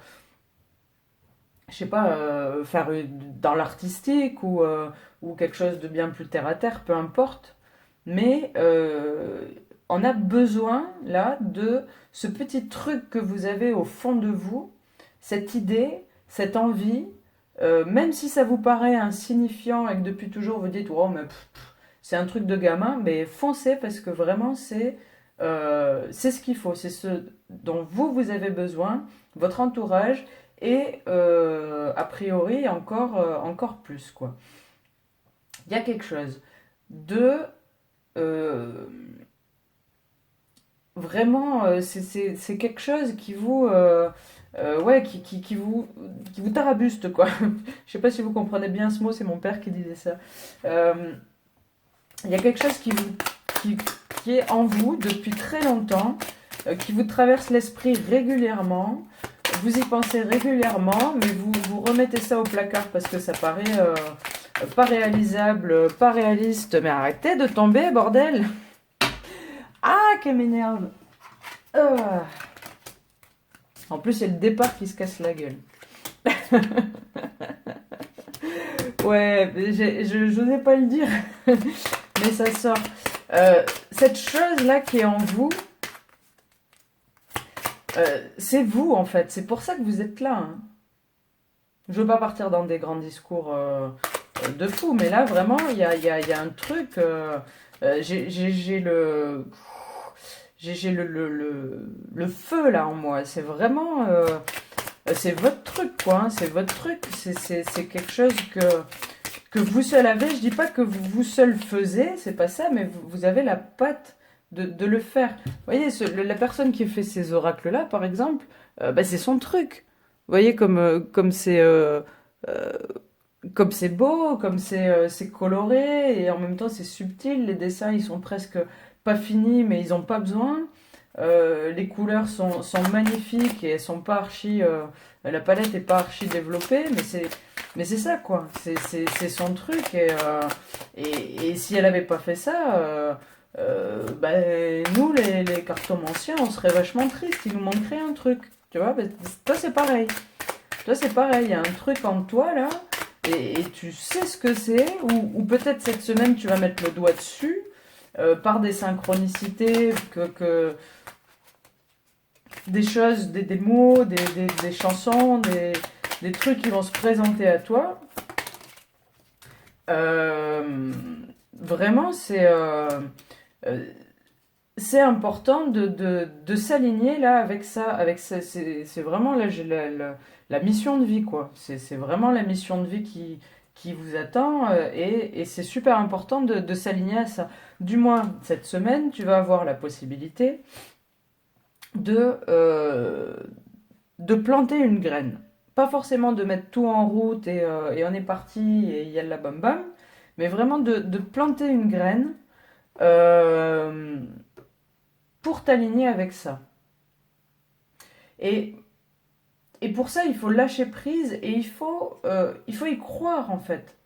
sais pas, faire dans l'artistique ou quelque chose de bien plus terre à terre, peu importe. Mais on a besoin là de ce petit truc que vous avez au fond de vous, cette idée, cette envie, même si ça vous paraît insignifiant et que depuis toujours vous dites oh mais c'est un truc de gamin, mais foncez parce que vraiment c'est ce qu'il faut, c'est ce dont vous avez besoin, votre entourage, et a priori encore plus, quoi. Il y a quelque chose de euh, vraiment, c'est quelque chose qui vous, ouais, qui vous tarabuste, quoi. Je sais pas si vous comprenez bien ce mot, c'est mon père qui disait ça. Euh, Il y a quelque chose qui, qui est en vous depuis très longtemps, qui vous traverse l'esprit régulièrement. Vous y pensez régulièrement, mais vous remettez ça au placard parce que ça paraît pas réalisable, pas réaliste. Mais arrêtez de tomber, bordel! Ah, qu'elle m'énerve! Ah. En plus, c'est le départ qui se casse la gueule. Ouais, je n'osais pas le dire, mais ça sort. Cette chose-là qui est en vous, c'est vous en fait. C'est pour ça que vous êtes là, hein. Je veux pas partir dans des grands discours de fou, mais là vraiment, il y a un truc. J'ai le feu là en moi. C'est vraiment. C'est votre truc, quoi, hein. C'est votre truc. C'est quelque chose que vous seul avez. Je dis pas que vous seul faisiez, c'est pas ça, mais vous avez la patte de le faire. Vous voyez, la personne qui fait ces oracles-là, par exemple, bah, c'est son truc. Vous voyez euh, comme c'est beau, comme c'est coloré, et en même temps c'est subtil. Les dessins, ils sont presque pas finis, mais ils ont pas besoin. Les couleurs sont magnifiques et elles sont pas archi. La palette est pas archi développée, mais c'est ça quoi. C'est son truc et si elle avait pas fait ça, ben, nous les cartomanciens, on serait vachement tristes. Il nous manquerait un truc. Tu vois, ben, toi c'est pareil. Toi c'est pareil. Il y a un truc en toi là et tu sais ce que c'est ou peut-être cette semaine tu vas mettre le doigt dessus. Par des synchronicités des choses, des mots, des chansons, des trucs qui vont se présenter à toi. Euh, Vraiment, euh, c'est important de s'aligner là avec ça. Avec ça c'est vraiment la mission de vie, quoi. C'est vraiment la mission de vie qui vous attend et c'est super important de s'aligner à ça. Du moins, cette semaine, tu vas avoir la possibilité de, euh, de planter une graine. Pas forcément de mettre tout en route et on est parti et il y a la bam bam, mais vraiment de planter une graine euh, pour t'aligner avec ça. Et, et pour ça, il faut lâcher prise et il faut y croire en fait.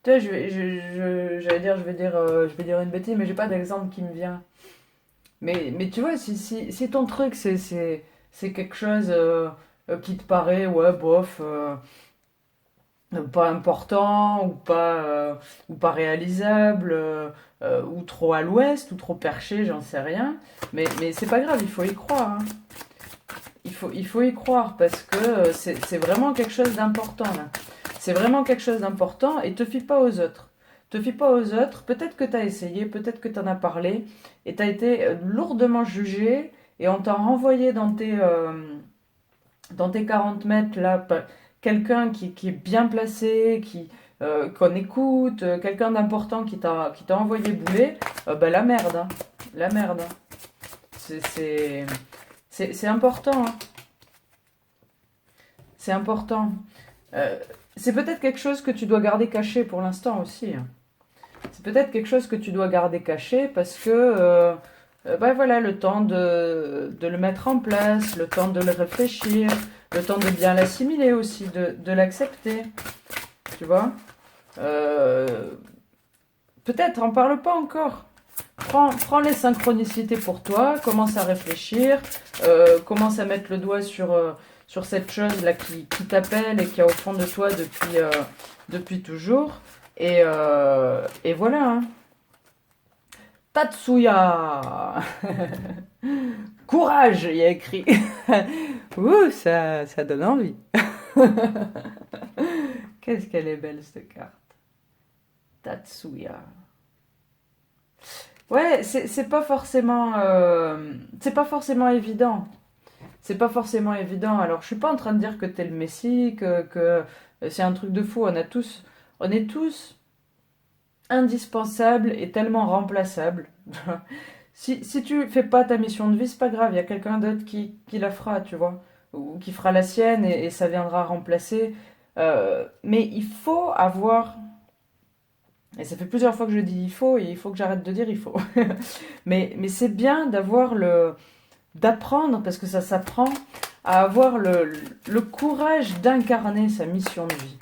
Tu sais, je vais dire une bêtise, mais j'ai pas d'exemple qui me vient. Mais tu vois, si ton truc c'est quelque chose qui te paraît, ouais, bof, pas important ou pas réalisable ou trop à l'ouest ou trop perché, j'en sais rien. Mais c'est pas grave, il faut y croire, hein. Il faut y croire parce que c'est vraiment quelque chose d'important là. C'est vraiment quelque chose d'important et te fie pas aux autres. Te fie pas aux autres. Peut-être que tu as essayé, peut-être que tu en as parlé et tu as été lourdement jugé et on t'a renvoyé dans tes 40 mètres là, quelqu'un qui est bien placé, qu'on écoute, quelqu'un d'important qui t'a envoyé bouler, bah la merde, hein. La merde, hein. C'est c'est- c'est important, hein. C'est important. Euh, c'est peut-être quelque chose que tu dois garder caché pour l'instant aussi, hein. C'est peut-être quelque chose que tu dois garder caché parce que, bah voilà, le temps de le mettre en place, le temps de le réfléchir, le temps de bien l'assimiler aussi, de l'accepter, tu vois. Euh, Peut-être, en parle pas encore. Prends les synchronicités pour toi, commence à réfléchir, commence à mettre le doigt sur cette chose-là qui t'appelle et qui est au fond de toi depuis toujours. Et voilà, hein. Tatsuya! Courage, il y a écrit. Ouh, ça donne envie. Qu'est-ce qu'elle est belle cette carte. Tatsuya. Ouais, c'est pas forcément évident. c'est pas forcément évident. Alors, je suis pas en train de dire que t'es le Messie, que c'est un truc de fou. On est tous indispensables et tellement remplaçables. Si tu fais pas ta mission de vie, c'est pas grave, il y a quelqu'un d'autre qui la fera, tu vois, ou qui fera la sienne et ça viendra remplacer. Mais il faut avoir, et ça fait plusieurs fois que je dis il faut, et il faut que j'arrête de dire il faut. Mais c'est bien d'apprendre, parce que ça s'apprend, à avoir le courage d'incarner sa mission de vie.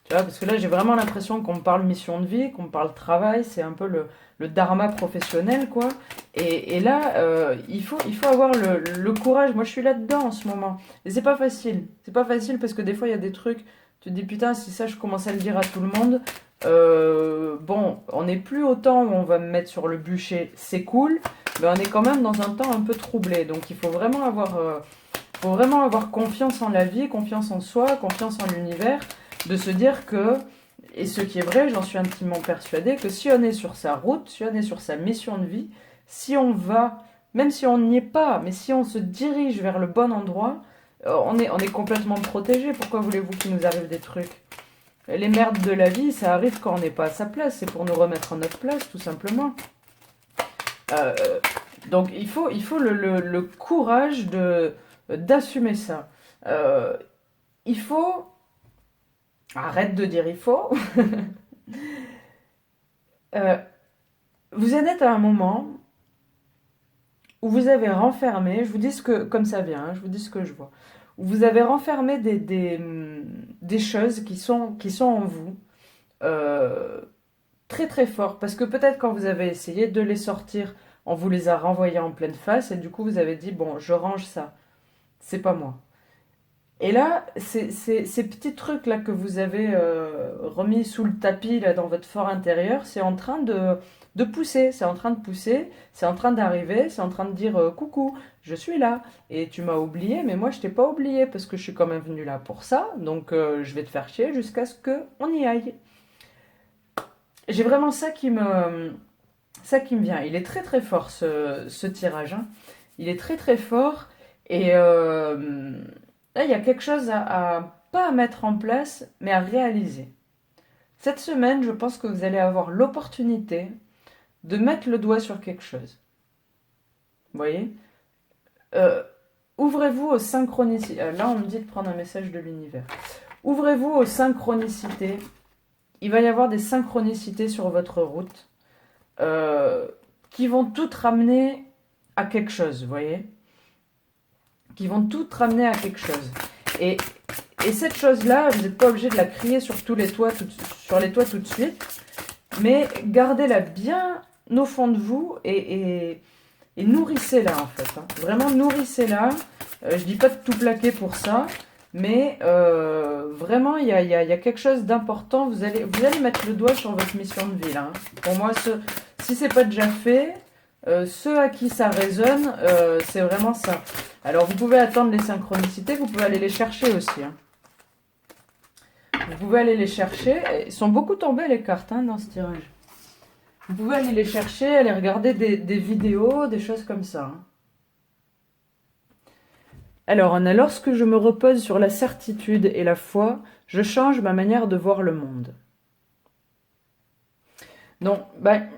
Tu vois, parce que là, j'ai vraiment l'impression qu'on me parle mission de vie, qu'on me parle travail, c'est un peu le dharma professionnel, quoi. Et là, il faut avoir le courage. Moi, je suis là-dedans en ce moment. Et c'est pas facile. C'est pas facile parce que des fois, il y a des trucs, tu te dis, putain, si ça, je commence à le dire à tout le monde, bon, on n'est plus au temps où on va me mettre sur le bûcher, c'est cool, mais on est quand même dans un temps un peu troublé. Donc, faut vraiment avoir confiance en la vie, confiance en soi, confiance en l'univers, de se dire que, et ce qui est vrai, j'en suis intimement persuadée, que si on est sur sa route, si on est sur sa mission de vie, si on va, même si on n'y est pas, mais si on se dirige vers le bon endroit, on est complètement protégé. Pourquoi voulez-vous qu'il nous arrive des trucs? Les merdes de la vie, ça arrive quand on n'est pas à sa place, c'est pour nous remettre à notre place, tout simplement. Euh, donc il faut le courage d'assumer ça. Euh, il faut... Arrête de dire il faut. Euh, vous en êtes à un moment où vous avez renfermé, je vous dis ce que, comme ça vient, hein, je vous dis ce que je vois, où vous avez renfermé des choses qui sont en vous euh, très très fort, parce que peut-être quand vous avez essayé de les sortir, on vous les a renvoyés en pleine face, et du coup vous avez dit, bon, je range ça, c'est pas moi. Et là, ces petits trucs-là que vous avez remis sous le tapis là, dans votre fort intérieur, c'est en train de pousser, c'est en train de pousser, c'est en train d'arriver, c'est en train de dire coucou, je suis là. Et tu m'as oublié, mais moi je t'ai pas oublié parce que je suis quand même venu là pour ça, donc je vais te faire chier jusqu'à ce qu'on y aille. J'ai vraiment ça qui me vient. Il est très très fort ce tirage, hein. Il est très très fort et là il y a quelque chose pas à mettre en place, mais à réaliser. Cette semaine, je pense que vous allez avoir l'opportunité de mettre le doigt sur quelque chose. Vous voyez? Euh, Ouvrez-vous aux synchronicités. Là, on me dit de prendre un message de l'univers. Ouvrez-vous aux synchronicités. Il va y avoir des synchronicités sur votre route euh, qui vont toutes ramener à quelque chose, vous voyez? Qui vont toutes ramener à quelque chose. Et, et cette chose-là, vous n'êtes pas obligé de la crier sur tous les toits, sur les toits tout de suite, mais gardez-la bien au fond de vous et nourrissez-la en fait, hein. Vraiment nourrissez-la. Je dis pas de tout plaquer pour ça, mais vraiment il y a quelque chose d'important. Vous allez mettre le doigt sur votre mission de vie là, hein. Pour moi, si c'est pas déjà fait, ceux à qui ça résonne, c'est vraiment ça. Alors vous pouvez attendre les synchronicités, vous pouvez aller les chercher aussi, hein. Vous pouvez aller les chercher. Ils sont beaucoup tombées les cartes, hein, dans ce tirage. Vous pouvez aller les chercher, aller regarder des vidéos, des choses comme ça, hein. Alors, on a lorsque je me repose sur la certitude et la foi, je change ma manière de voir le monde. Donc, ben,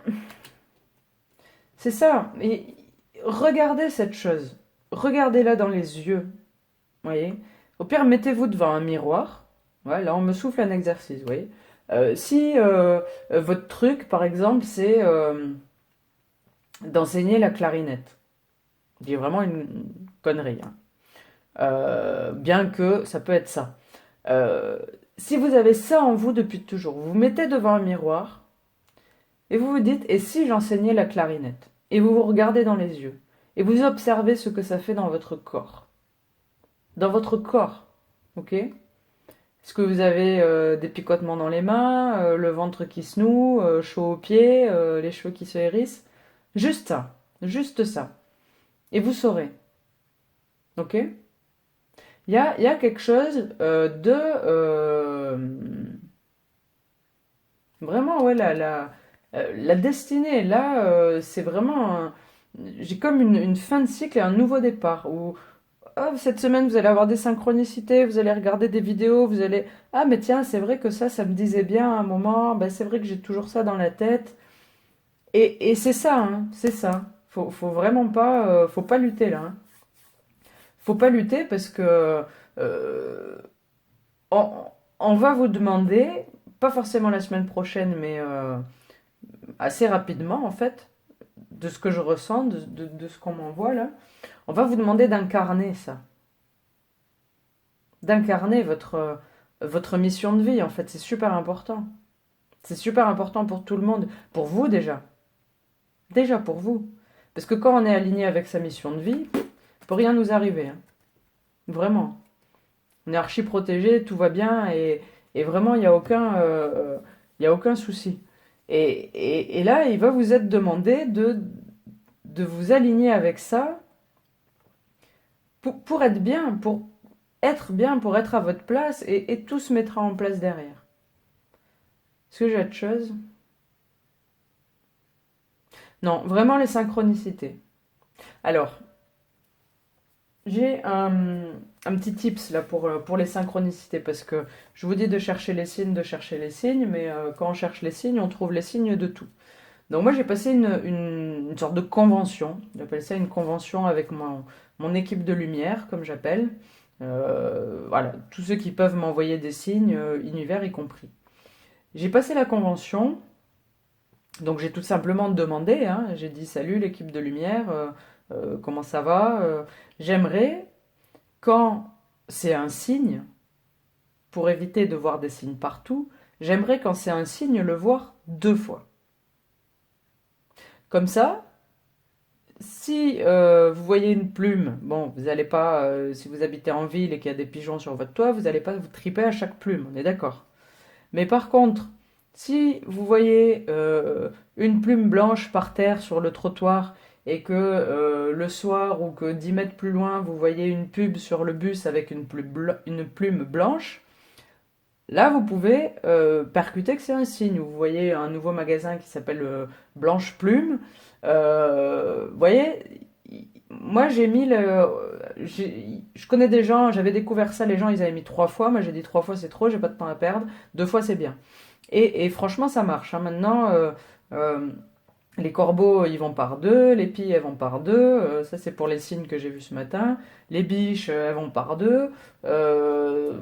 c'est ça. Et regardez cette chose. Regardez-la dans les yeux. Vous voyez? Au pire, mettez-vous devant un miroir. Ouais, là, on me souffle un exercice, vous voyez? Si votre truc, par exemple, c'est d'enseigner la clarinette. Je dis vraiment une connerie, hein. Bien que ça peut être ça. Euh, Si vous avez ça en vous depuis toujours, vous vous mettez devant un miroir et vous vous dites, et si j'enseignais la clarinette? Et vous vous regardez dans les yeux et vous observez ce que ça fait dans votre corps. Dans votre corps, ok? Est-ce que vous avez des picotements dans les mains, le ventre qui se noue, chaud aux pieds, les cheveux qui se hérissent? Juste ça, juste ça. Et vous saurez, ok? Il y a quelque chose vraiment, ouais, la destinée, là, c'est vraiment... J'ai comme une fin de cycle et un nouveau départ, où oh, cette semaine, vous allez avoir des synchronicités, vous allez regarder des vidéos, vous allez... Ah, mais tiens, c'est vrai que ça me disait bien à un moment, ben, c'est vrai que j'ai toujours ça dans la tête. Et c'est ça, hein, c'est ça. Faut vraiment pas, faut pas lutter là, hein. Faut pas lutter parce que euh, on, on va vous demander, pas forcément la semaine prochaine, mais assez rapidement en fait, de ce que je ressens, de ce qu'on m'envoie là, on va vous demander d'incarner ça, d'incarner votre mission de vie en fait, c'est super important. C'est super important pour tout le monde, pour vous déjà pour vous. Parce que quand on est aligné avec sa mission de vie, il peut rien nous arriver, hein. Vraiment. On est archi protégé, tout va bien et vraiment il y a aucun souci. Et là, il va vous être demandé de vous aligner avec ça pour être bien, pour être à votre place et tout se mettra en place derrière. Est-ce que j'ai autre chose? Non, vraiment les synchronicités. Alors, j'ai un petit tips là pour les synchronicités parce que je vous dis de chercher les signes, mais quand on cherche les signes, on trouve les signes de tout. Donc moi j'ai passé une sorte de convention, j'appelle ça une convention avec mon équipe de lumière, comme j'appelle. Voilà, tous ceux qui peuvent m'envoyer des signes, univers y compris. J'ai passé la convention, donc j'ai tout simplement demandé, hein, j'ai dit salut l'équipe de lumière, comment ça va? J'aimerais, quand c'est un signe, pour éviter de voir des signes partout, j'aimerais quand c'est un signe le voir deux fois. Comme ça, si vous voyez une plume, bon, vous n'allez pas, si vous habitez en ville et qu'il y a des pigeons sur votre toit, vous n'allez pas vous triper à chaque plume, on est d'accord. Mais par contre, si vous voyez une plume blanche par terre sur le trottoir et que le soir ou que 10 mètres plus loin, vous voyez une pub sur le bus avec une plume blanche, là vous pouvez percuter que c'est un signe. Vous voyez un nouveau magasin qui s'appelle Blanche Plume. Vous voyez, moi j'ai mis je connais des gens, j'avais découvert ça, les gens ils avaient mis trois fois, moi j'ai dit trois fois c'est trop, j'ai pas de temps à perdre, deux fois c'est bien. Et franchement ça marche, hein. Maintenant euh, les corbeaux ils vont par deux, les pies elles vont par deux, ça c'est pour les signes que j'ai vus ce matin, les biches elles vont par deux, euh,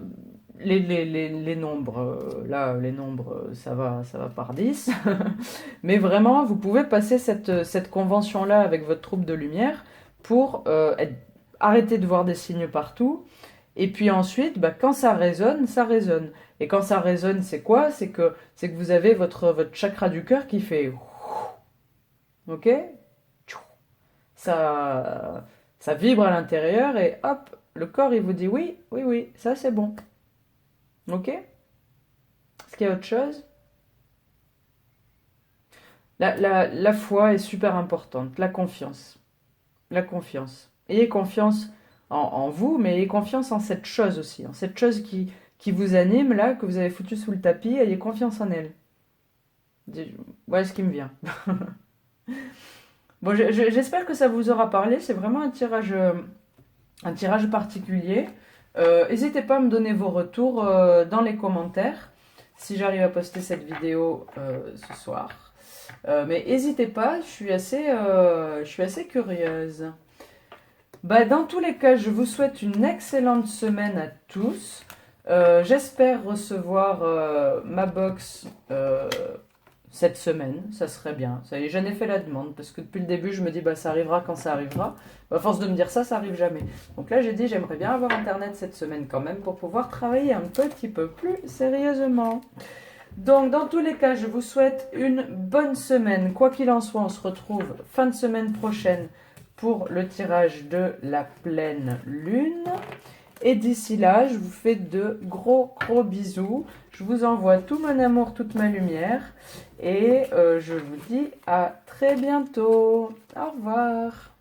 les nombres, là les nombres ça va par 10. Mais vraiment, vous pouvez passer cette convention-là avec votre troupe de lumière pour arrêter de voir des signes partout. Et puis ensuite, bah, quand ça résonne, ça résonne. Et quand ça résonne, c'est quoi? C'est que vous avez votre chakra du cœur qui fait... Ok? Ça vibre à l'intérieur et hop, le corps il vous dit oui, oui, oui, ça c'est bon. Ok? Est-ce qu'il y a autre chose? La foi est super importante, la confiance. La confiance. Ayez confiance en vous, mais ayez confiance en cette chose aussi, en cette chose qui vous anime là, que vous avez foutu sous le tapis, ayez confiance en elle. Voilà ce qui me vient. Bon, j'espère que ça vous aura parlé, c'est vraiment un tirage particulier. N'hésitez pas à me donner vos retours dans les commentaires, si j'arrive à poster cette vidéo ce soir. Mais n'hésitez pas, je suis assez curieuse. Bah, dans tous les cas, je vous souhaite une excellente semaine à tous. J'espère recevoir ma box cette semaine, ça serait bien. Ça y est, j'en ai fait la demande parce que depuis le début, je me dis bah ça arrivera quand ça arrivera. Bah, à force de me dire ça arrive jamais. Donc là, j'ai dit j'aimerais bien avoir internet cette semaine quand même pour pouvoir travailler un petit peu plus sérieusement. Donc, dans tous les cas, je vous souhaite une bonne semaine. Quoi qu'il en soit, on se retrouve fin de semaine prochaine pour le tirage de la pleine lune. Et d'ici là, je vous fais de gros gros bisous. Je vous envoie tout mon amour, toute ma lumière. Et je vous dis à très bientôt. Au revoir.